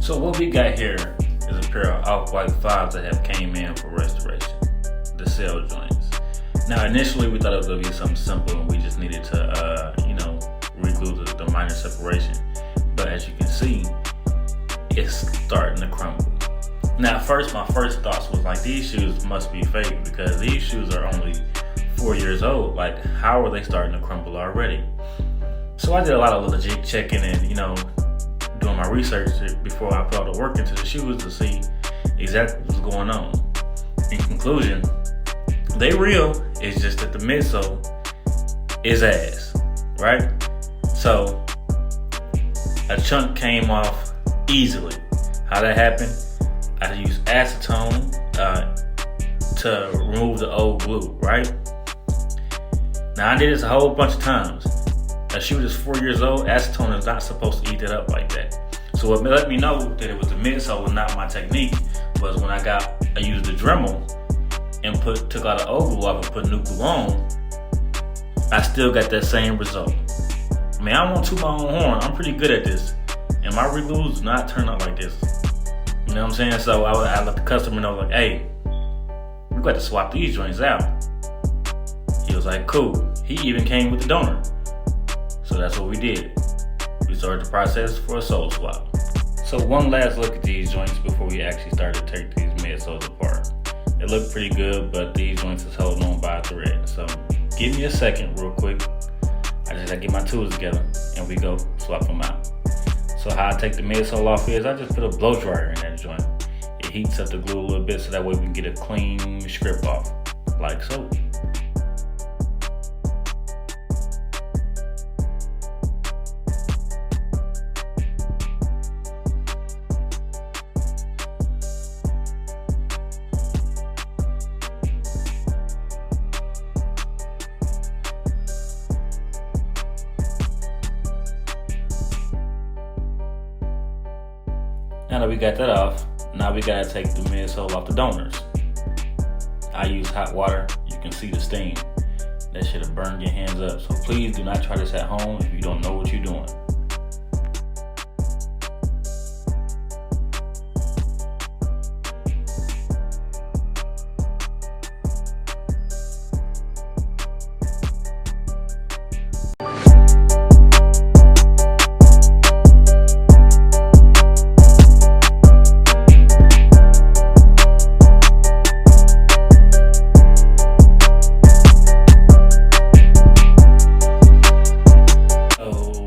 So what we got here is a pair of off-white 5s that have came in for restoration, the cell joints. Now initially we thought it was going to be something simple and we just needed to, reglue the minor separation. But as you can see, it's starting to crumble. Now at first, my first thoughts was like, these shoes must be fake because these shoes are only 4 years old. Like, how are they starting to crumble already? So I did a lot of legit checking and, doing my research before I put all the work into the shoes to see exactly what's going on. In conclusion, they real, it's just that the midsole is ass, right? So a chunk came off easily. How that happened? I used acetone to remove the old glue, right? Now I did this a whole bunch of times. A shoe that's 4 years old, acetone is not supposed to eat that up like that. So what let me know that it was the midsole and not my technique was when I used the Dremel and took all the old glue off and put new glue on, I still got that same result. I mean, I don't want to toot my own horn. I'm pretty good at this. And my re-glues do not turn out like this. You know what I'm saying? So I let the customer know, like, hey, we got to swap these joints out. He was like, cool. He even came with the donor. So that's what we did. We started the process for a sole swap. So one last look at these joints before we actually started to take these midsoles apart. They look pretty good, but these joints is holding on by a thread. So give me a second real quick. I just gotta get my tools together and we go swap them out. So how I take the midsole off is I just put a blow dryer in that joint. It heats up the glue a little bit so that way we can get a clean strip off, like so. Now that we got that off, now we gotta take the midsole off the donors. I use hot water. You can see the steam. That should have burned your hands up. So please do not try this at home if you don't know what you're doing.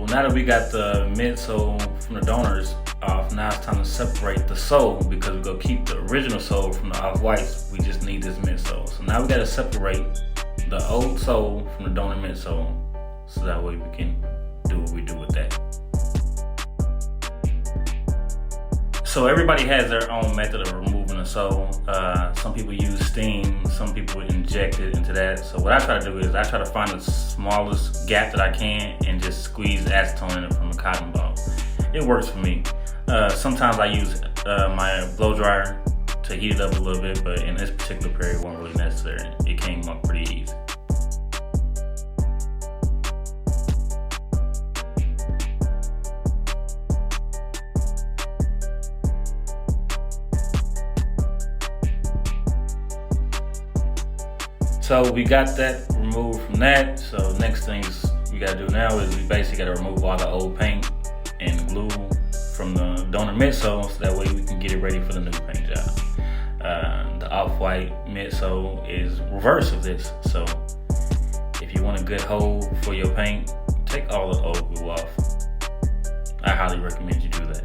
Now that we got the midsole from the donors off, now it's time to separate the sole because we're gonna keep the original sole from the off-whites. We just need this midsole. So now we gotta separate the old sole from the donor midsole so that way we can do what we do with that. So everybody has their own method of removing the sole. Some people use steam, some people inject it into that. So what I try to do is I try to find the smallest gap that I can and just squeeze acetone in it from a cotton ball. It works for me. Sometimes I use my blow dryer to heat it up a little bit, but in this particular period it wasn't really necessary. It came up pretty easy. So we got that removed from that. So next things we gotta do now is we basically gotta remove all the old paint and glue from the donor midsole so that way we can get it ready for the new paint job. The off-white midsole is reverse of this. So if you want a good hold for your paint, take all the old glue off. I highly recommend you do that.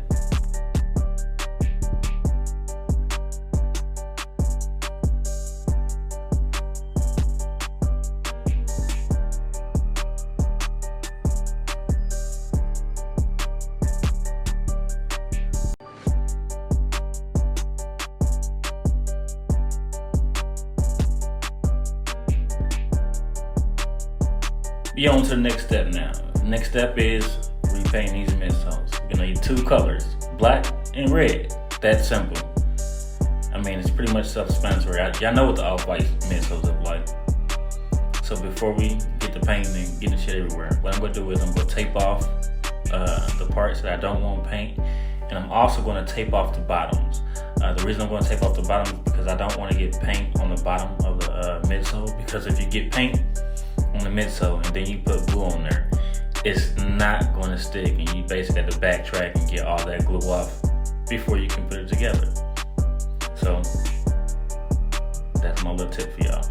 Be on to the next step now. Next step is repaint these midsoles. You're gonna need two colors, black and red. That simple. I mean, it's pretty much self-explanatory. Y'all know what the off-white midsoles look like. So before we get the paint and get the shit everywhere, what I'm gonna do is I'm gonna tape off the parts that I don't want paint, and I'm also going to tape off the bottoms. The reason I'm going to tape off the bottom is because I don't want to get paint on the bottom of the midsole, because if you get paint on the midsole and then you put glue on there, it's not going to stick, and you basically have to backtrack and get all that glue off before you can put it together. So that's my little tip for y'all.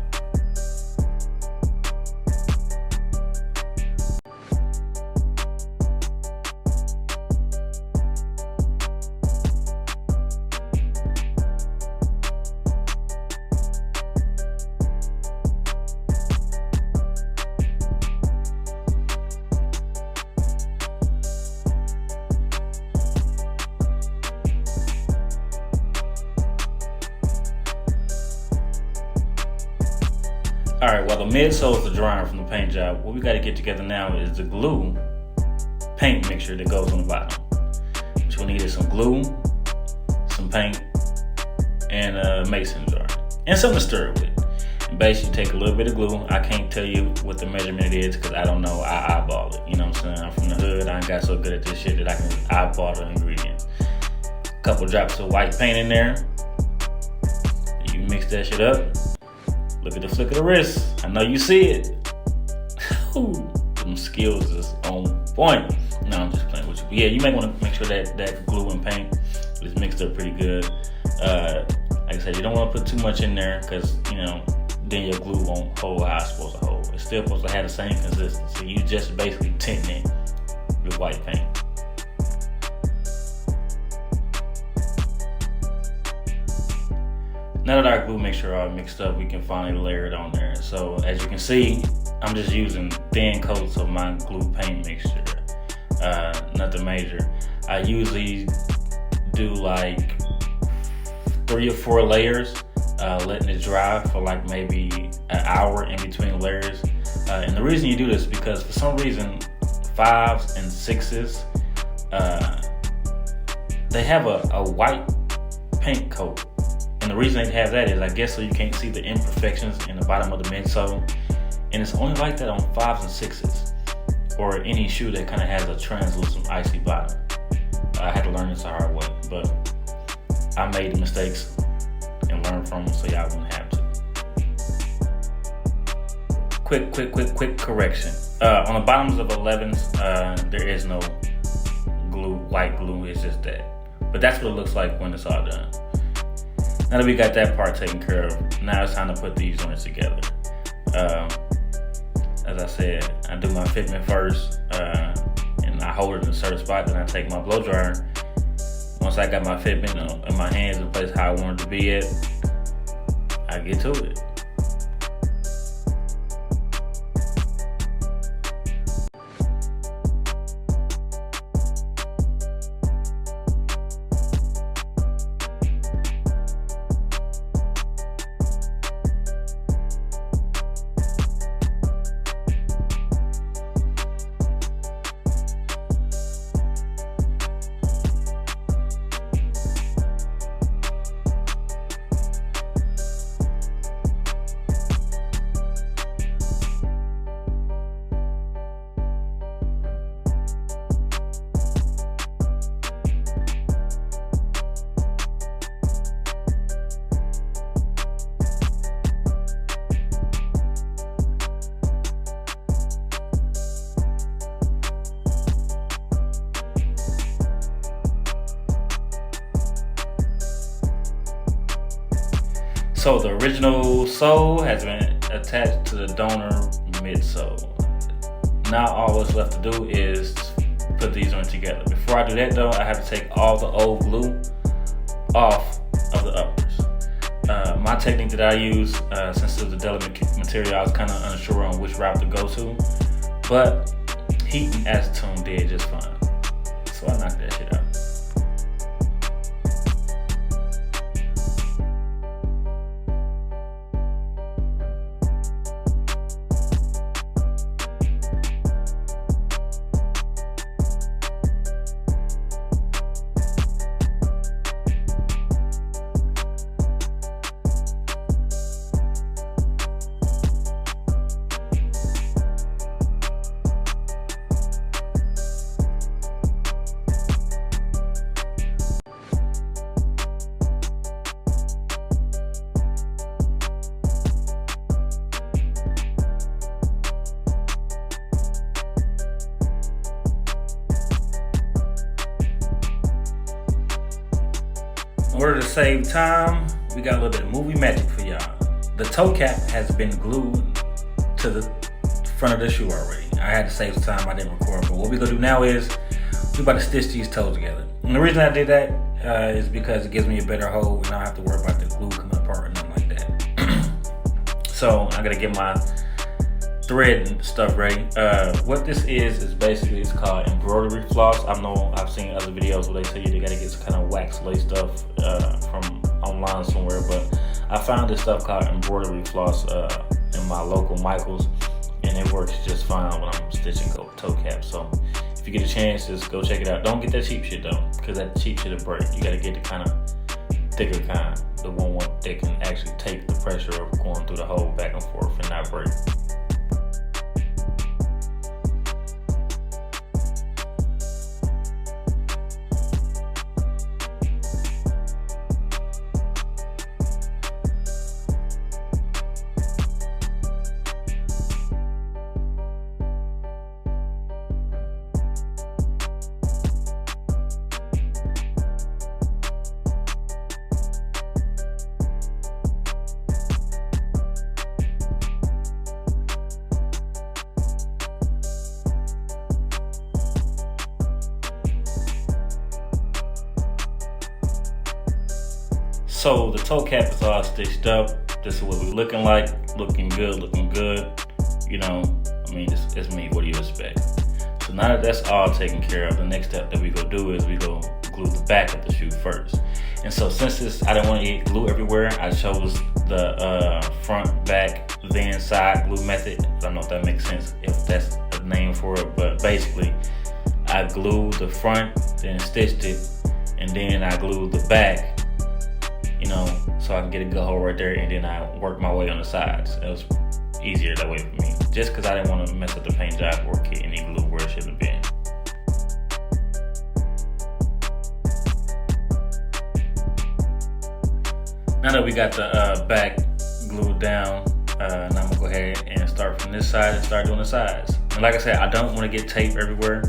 Alright, while the midsoles are drying from the paint job, what we got to get together now is the glue paint mixture that goes on the bottom. What you'll need is some glue, some paint, and a mason jar, and something to stir it with. And basically take a little bit of glue. I can't tell you what the measurement is because I don't know. I eyeball it. You know what I'm saying? I'm from the hood. I ain't got so good at this shit that I can eyeball the ingredients. A couple drops of white paint in there. You mix that shit up. Look at the flick of the wrist. I know you see it. Them skills is on point. No, I'm just playing with you. But yeah, you may want to make sure that glue and paint is mixed up pretty good. Like I said, you don't want to put too much in there because, then your glue won't hold how it's supposed to hold. It's still supposed to have the same consistency. You just basically tinting it with white paint. Now that our glue mixture are all mixed up, we can finally layer it on there. So as you can see, I'm just using thin coats of my glue paint mixture, nothing major. I usually do like 3 or 4 layers, letting it dry for like maybe an hour in between layers. And the reason you do this is because for some reason, 5s and 6s, they have a white paint coat. And the reason they have that is, I guess, so you can't see the imperfections in the bottom of the midsole. And it's only like that on 5s and 6s, or any shoe that kind of has a translucent icy bottom. I had to learn this the hard way, but I made the mistakes and learned from them so y'all wouldn't have to. Quick correction. On the bottoms of 11s, there is no glue, white glue, it's just that. But that's what it looks like when it's all done. Now that we got that part taken care of, now it's time to put these joints together. As I said, I do my fitment first, and I hold it in a certain spot, then I take my blow dryer. Once I got my fitment in my hands in place how I want it to be at, I get to it. So the original sole has been attached to the donor midsole. Now all that's left to do is put these on together. Before I do that though, I have to take all the old glue off of the uppers. My technique that I use, since it was a delicate material, I was kind of unsure on which route to go to, but heat and acetone did just fine. So I knocked that shit out. In order to save time, we got a little bit of movie magic for y'all. The toe cap has been glued to the front of the shoe already. I had to save some time, I didn't record, but what we're gonna do now is we're about to stitch these toes together. And the reason I did that is because it gives me a better hold and I don't have to worry about the glue coming apart or nothing like that. So I'm gonna get my thread and stuff ready. What this is basically, it's called embroidery floss. I know I've seen other videos where they tell you they gotta get some kind of wax lace stuff from online somewhere, but I found this stuff called embroidery floss in my local Michael's, and it works just fine when I'm stitching toe caps. So if you get a chance, just go check it out. Don't get that cheap shit though, because that cheap shit will break. You gotta get the kind of thicker kind, the one that can actually take the pressure of going through the hole back and forth and not break. So the toe cap is all stitched up. This is what we're looking like. Looking good. You know, I mean, it's me. What do you expect? So now that that's all taken care of, the next step that we go do is we go glue the back of the shoe first. And so since I didn't want to get glue everywhere, I chose the front, back, then side glue method. I don't know if that makes sense, if that's a name for it, but basically I glued the front, then stitched it, and then I glued the back, you know, so I can get a good hole right there, and then I work my way on the sides. It was easier that way for me, just because I didn't want to mess up the paint job or get any glue where it shouldn't have been. Now that we got the back glued down, now I'm gonna go ahead and start from this side and start doing the sides. And like I said, I don't want to get tape everywhere,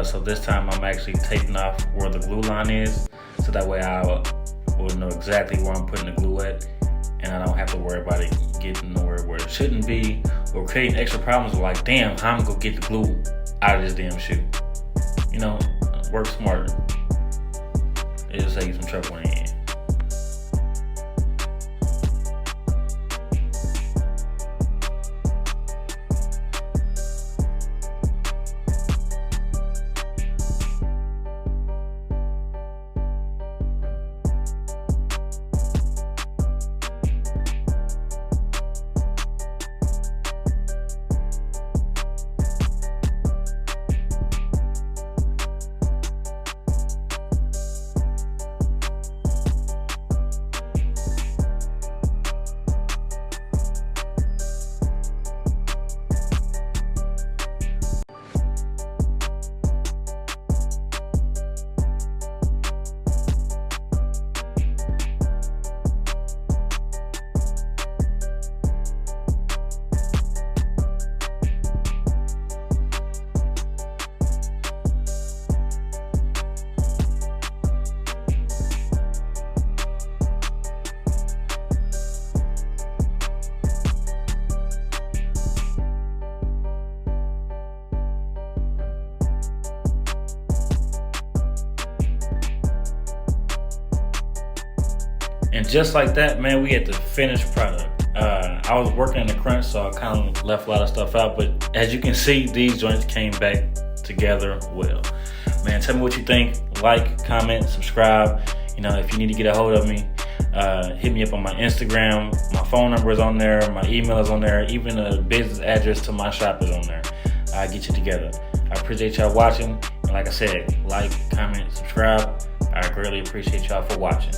so this time I'm actually taping off where the glue line is, so that way I will know exactly where I'm putting the glue at, and I don't have to worry about it getting nowhere where it shouldn't be, or creating extra problems like, damn, how I'm gonna get the glue out of this damn shoe. You know, work smarter. It'll save you some trouble in the end. And just like that, man, we get the finished product. I was working in the crunch, so I kind of left a lot of stuff out, but as you can see, these joints came back together well. Man, tell me what you think. Like, comment, subscribe. You know, if you need to get a hold of me, hit me up on my Instagram. My phone number is on there. My email is on there. Even the business address to my shop is on there. I'll get you together. I appreciate y'all watching. And like I said, like, comment, subscribe. I greatly appreciate y'all for watching.